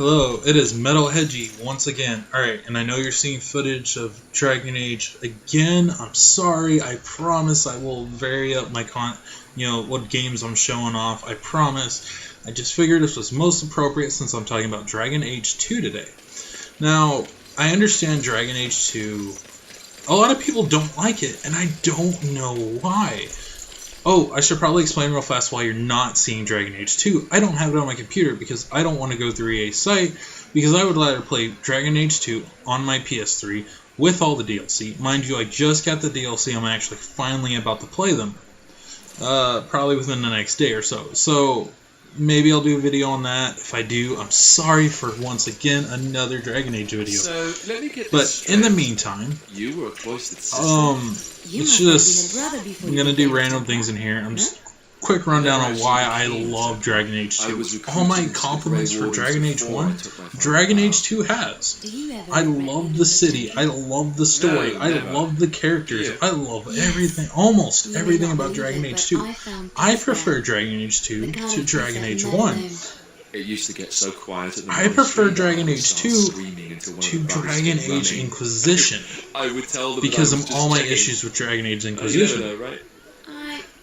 Hello, it is Metalheadgy once again. Alright, and I know you're seeing footage of Dragon Age again. I'm sorry, I promise I will vary up my what games I'm showing off. I promise. I just figured this was most appropriate since I'm talking about Dragon Age 2 today. Now, I understand Dragon Age 2, a lot of people don't like it, and I don't know why. Oh, I should probably explain real fast why you're not seeing Dragon Age 2. I don't have it on my computer because I don't want to go through EA's site, because I would rather play Dragon Age 2 on my PS3 with all the DLC. Mind you, I just got the DLC. I'm actually finally about to play them. Probably within the next day or so. So, maybe I'll do a video on that. If I do, I'm sorry for, once again, another Dragon Age video. So, let me get this But straight. in the meantime, You were a cloistered sister. it's just, I'm going to do random things in here. I'm just quick rundown on why I love Dragon Age 2. All my compliments for Dragon Age 1, Dragon Age 2 has. I love the city, I love the story, I love the characters, I love everything, almost everything about Dragon Age 2. I prefer Dragon Age 2 to Dragon Age 1. It used to get so quiet at the I prefer Dragon Age 2 to Dragon Age Inquisition I would tell them because that I was of just all my checking. issues with Dragon Age You never Inquisition. know, right?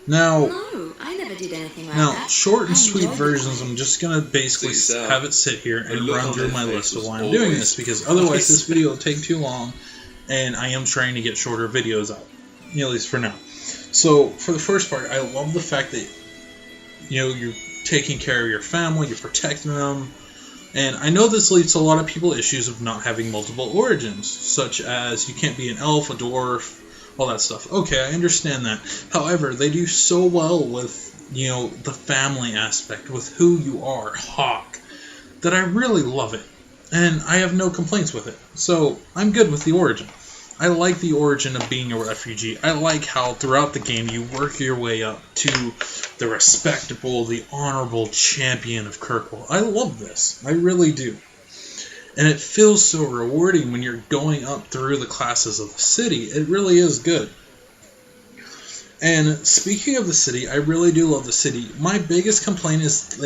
Now, No, I never did anything like Now, that. short and I sweet enjoyed versions, I'm just going to basically Please, have it sit here and look run on through their my face list of was why I'm doing always this, because otherwise nice. this video will take too long, and I am trying to get shorter videos out, at least for now. So, for the first part, I love the fact that, you're taking care of your family, you're protecting them, and I know this leads to a lot of people issues of not having multiple origins, such as you can't be an elf, a dwarf, all that stuff. Okay, I understand that. However, they do so well with, the family aspect, with who you are, Hawk, that I really love it. And I have no complaints with it. So, I'm good with the origin. I like the origin of being a refugee. I like how throughout the game you work your way up to the respectable, the honorable champion of Kirkwall. I love this. I really do. And it feels so rewarding when you're going up through the classes of the city. It really is good. And speaking of the city, I really do love the city. My biggest complaint is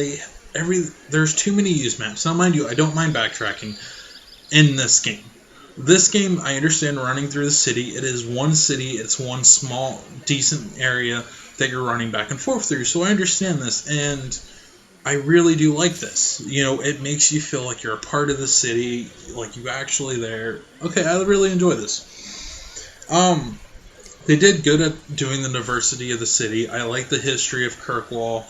there's too many use maps. Now, mind you, I don't mind backtracking in this game. This game, I understand running through the city. It is one city. It's one small, decent area that you're running back and forth through. So I understand this, and I really do like this. It makes you feel like you're a part of the city, like you're actually there. Okay, I really enjoy this. They did good at doing the diversity of the city. I like the history of Kirkwall.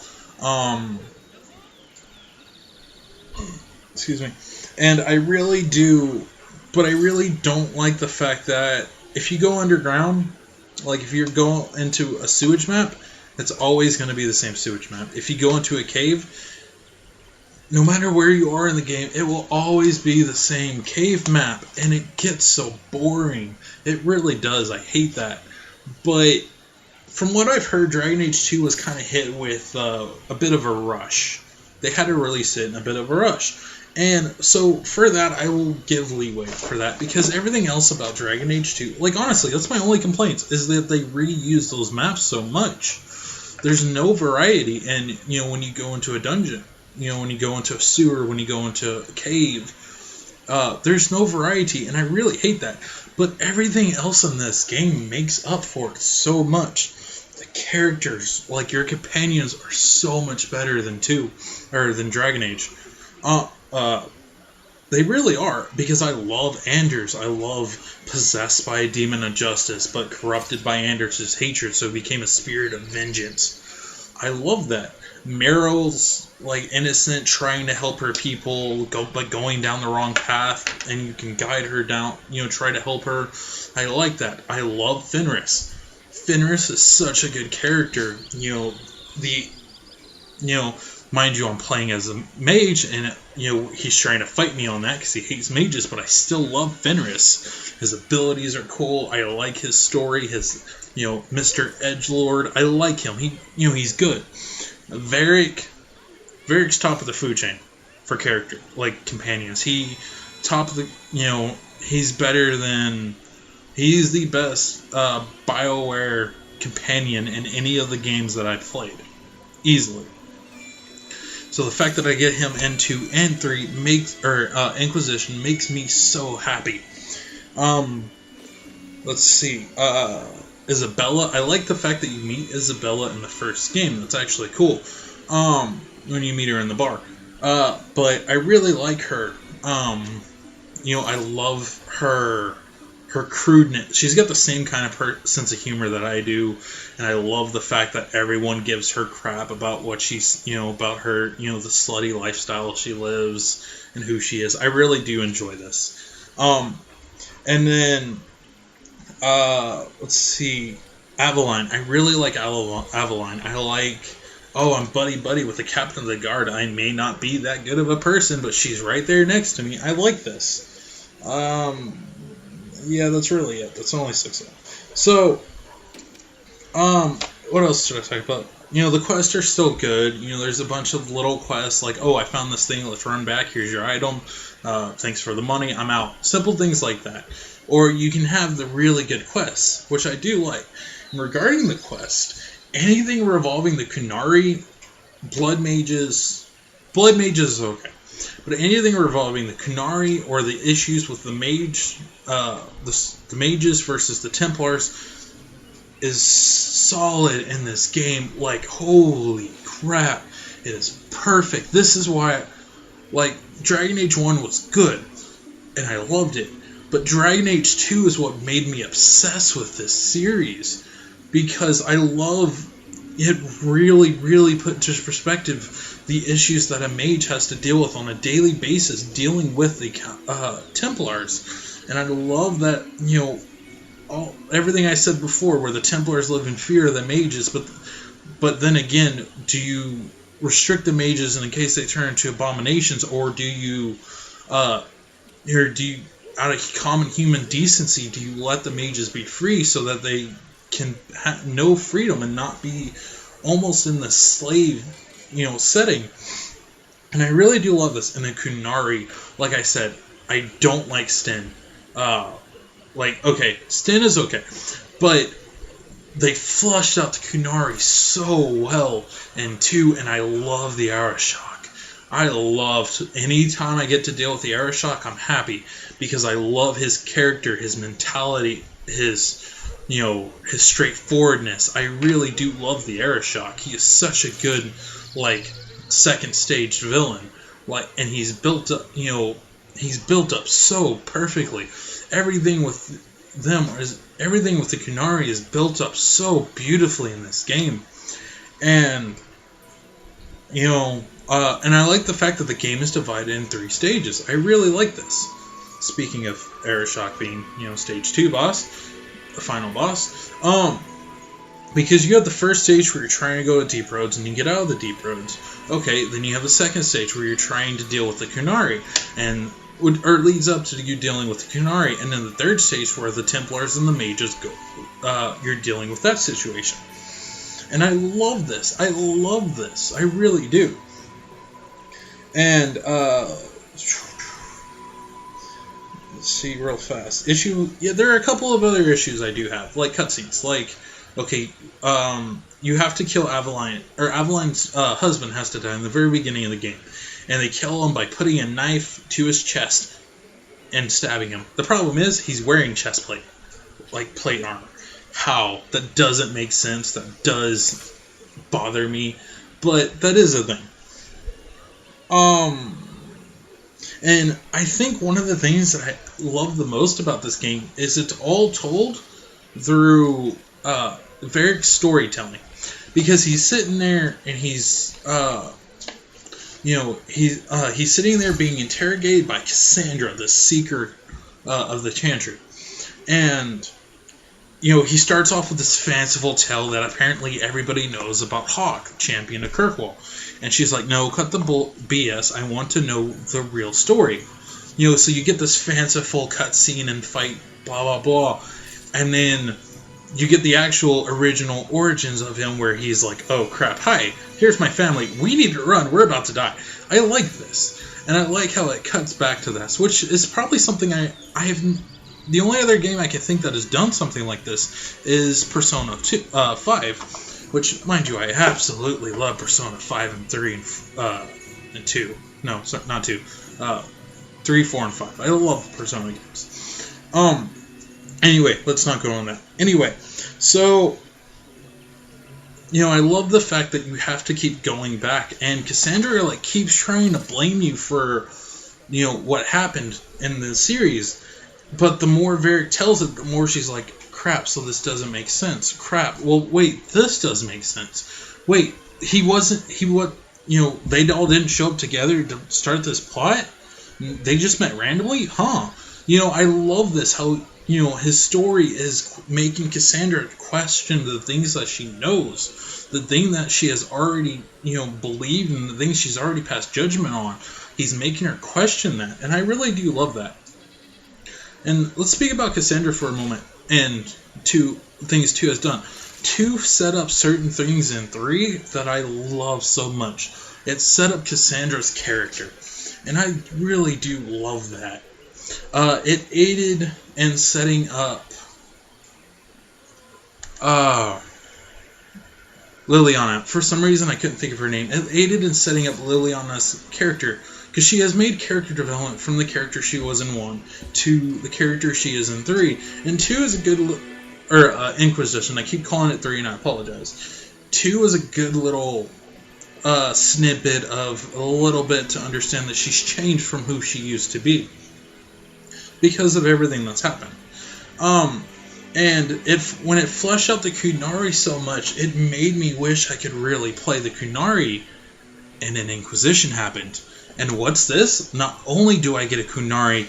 Excuse me. And I really do, but I really don't like the fact that if you go underground, like if you go into a sewage map, it's always going to be the same sewage map. If you go into a cave, no matter where you are in the game, it will always be the same cave map, and it gets so boring. It really does. I hate that. But from what I've heard, Dragon Age 2 was kind of hit with a bit of a rush. They had to release it in a bit of a rush. And so for that, I will give leeway for that, because everything else about Dragon Age 2, like honestly, that's my only complaint, is that they reuse those maps so much. There's no variety, and when you go into a dungeon, when you go into a sewer, when you go into a cave, there's no variety, and I really hate that. But everything else in this game makes up for it so much. The characters, like your companions, are so much better than Dragon Age. They really are, because I love Anders. I love possessed by a demon of justice, but corrupted by Anders' hatred, so it became a spirit of vengeance. I love that. Meryl's innocent, trying to help her people, but going down the wrong path, and you can guide her down, try to help her. I like that. I love Fenris. Fenris is such a good character. Mind you, I'm playing as a mage, and he's trying to fight me on that because he hates mages, but I still love Fenris. His abilities are cool. I like his story. His, Mr. Edgelord. I like him. He's good. Varric's top of the food chain for character, companions. He's better than, he's the best BioWare companion in any of the games that I've played. Easily. So the fact that I get him in 2 and 3 Inquisition makes me so happy. Let's see. Isabella. I like the fact that you meet Isabella in the first game. That's actually cool. When you meet her in the bar. But I really like her. I love her crudeness. She's got the same kind of sense of humor that I do, and I love the fact that everyone gives her crap about what she's, about her, the slutty lifestyle she lives and who she is. I really do enjoy this. And then, let's see, Aveline. I really like Aveline. I like, I'm buddy with the captain of the guard. I may not be that good of a person, but she's right there next to me. I like this. Yeah, that's really it. That's only 6 of them. So, what else should I talk about? The quests are still good. There's a bunch of little quests like, I found this thing, let's run back, here's your item, thanks for the money, I'm out. Simple things like that. Or you can have the really good quests, which I do like. And regarding the quest, anything revolving the Qunari, Blood Mages is okay. But anything revolving the Qunari or the issues with the mage, the mages versus the Templars is solid in this game. Like, holy crap, it is perfect. This is why, Dragon Age 1 was good, and I loved it. But Dragon Age 2 is what made me obsess with this series, because I love it. Really, really put into perspective the issues that a mage has to deal with on a daily basis dealing with the Templars. And I love that, everything I said before, where the Templars live in fear of the mages, but then again, do you restrict the mages in case they turn into abominations, or do you out of common human decency, do you let the mages be free so that they can have no freedom and not be almost in the slave, setting? And I really do love this. And the Qunari, like I said, I don't like Sten. Sten is okay, but they flushed out the Qunari so well in 2, and I love the Arishok. Anytime I get to deal with the Arishok, I'm happy, because I love his character, his mentality, his straightforwardness. I really do love the Arishok. He is such a good, second stage villain. And he's built up, so perfectly. Everything with the Qunari is built up so beautifully in this game. And, and I like the fact that the game is divided in 3 stages. I really like this. Speaking of Arishok being, stage 2 boss, the final boss, because you have the first stage where you're trying to go to Deep Roads and you get out of the Deep Roads. Okay, then you have the second stage where you're trying to deal with the Qunari, or it leads up to you dealing with the Qunari, and then the third stage where the Templars and the mages go. You're dealing with that situation. And I love this. I really do. And, let's see real fast. There are a couple of other issues I do have, like cutscenes. You have to kill Aveline, or Aveline's husband has to die in the very beginning of the game. And they kill him by putting a knife to his chest and stabbing him. The problem is, he's wearing chest plate, plate armor. How? That doesn't make sense. That does bother me. But that is a thing. And I think one of the things that I love the most about this game is it's all told through Varric's storytelling. Because he's sitting there and he's sitting there being interrogated by Cassandra, the seeker of the Chantry. And, he starts off with this fanciful tale that apparently everybody knows about Hawke, champion of Kirkwall. And she's like, no, cut the BS. I want to know the real story. So you get this fanciful cutscene and fight, blah, blah, blah. And then you get the actual original origins of him where he's like, oh, crap, hi, here's my family. We need to run. We're about to die. I like this. And I like how it cuts back to this, which is probably something I have... The only other game I can think that has done something like this is Persona 5, which, mind you, I absolutely love Persona 5 and 3 and and 2. No, sorry, not 2. 3, 4, and 5. I love Persona games. Anyway, let's not go on that. Anyway, so, I love the fact that you have to keep going back, and Cassandra, like, keeps trying to blame you for, what happened in the series, but the more Varric tells it, the more she's like, crap, so this doesn't make sense. Crap, well, wait, this does make sense. Wait, they all didn't show up together to start this plot? They just met randomly? Huh. I love this, how, his story is making Cassandra question the things that she knows, the thing that she has already, believed, and the things she's already passed judgment on. He's making her question that, and I really do love that. And let's speak about Cassandra for a moment, and 2 things 2 has done. 2 set up certain things in 3 that I love so much. It set up Cassandra's character, and I really do love that. It aided in setting up Liliana. For some reason, I couldn't think of her name. It aided in setting up Liliana's character, because she has made character development from the character she was in 1 to the character she is in 3. And 2 is a good... Inquisition. I keep calling it 3, and I apologize. 2 is a good little snippet of a little bit to understand that she's changed from who she used to be because of everything that's happened. And when it fleshed out the Kunari so much, it made me wish I could really play the Kunari, and an Inquisition happened. And what's this? Not only do I get a Kunari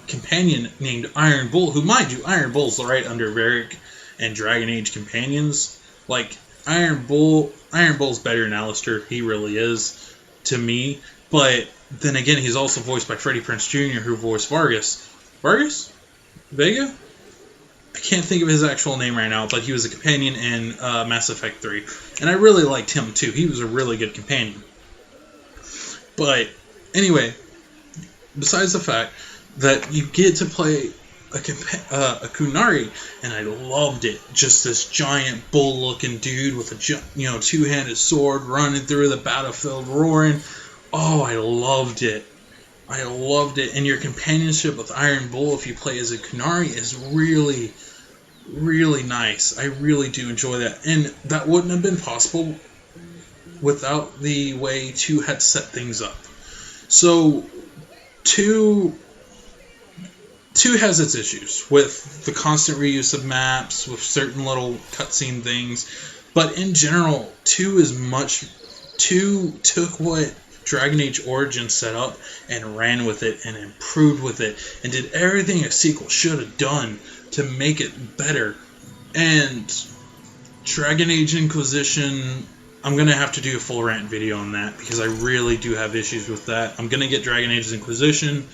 companion named Iron Bull, who, mind you, Iron Bull's right under Varric and Dragon Age companions. Like, Iron Bull's better than Alistair. He really is, to me. But then again, he's also voiced by Freddie Prinze Jr., who voiced Vargas. Vargas? Vega? I can't think of his actual name right now, but he was a companion in Mass Effect 3. And I really liked him, too. He was a really good companion. But, anyway, besides the fact that you get to play a Kunari, and I loved it. Just this giant bull-looking dude with a 2-handed sword running through the battlefield roaring. Oh, I loved it. I loved it. And your companionship with Iron Bull, if you play as a Kunari, is really, really nice. I really do enjoy that. And that wouldn't have been possible without the way 2 had set things up. So 2 has its issues with the constant reuse of maps, with certain little cutscene things, but in general, 2 took what Dragon Age Origins set up and ran with it and improved with it and did everything a sequel should have done to make it better. And Dragon Age Inquisition, I'm going to have to do a full rant video on that because I really do have issues with that. I'm going to get Dragon Age Inquisition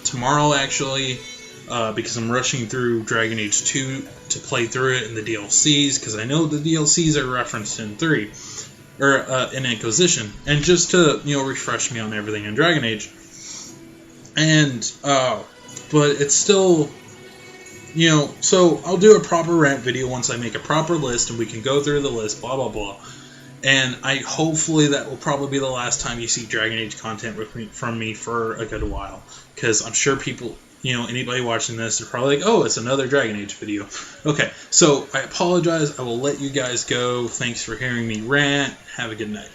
tomorrow, actually, because I'm rushing through Dragon Age 2 to play through it in the DLCs, because I know the DLCs are referenced in 3, or in Inquisition, and just to, refresh me on everything in Dragon Age. And, but it's still... so I'll do a proper rant video once I make a proper list and we can go through the list, blah, blah, blah. And hopefully that will probably be the last time you see Dragon Age content from me for a good while. Because I'm sure people, anybody watching this are probably like, oh, it's another Dragon Age video. Okay, so I apologize. I will let you guys go. Thanks for hearing me rant. Have a good night.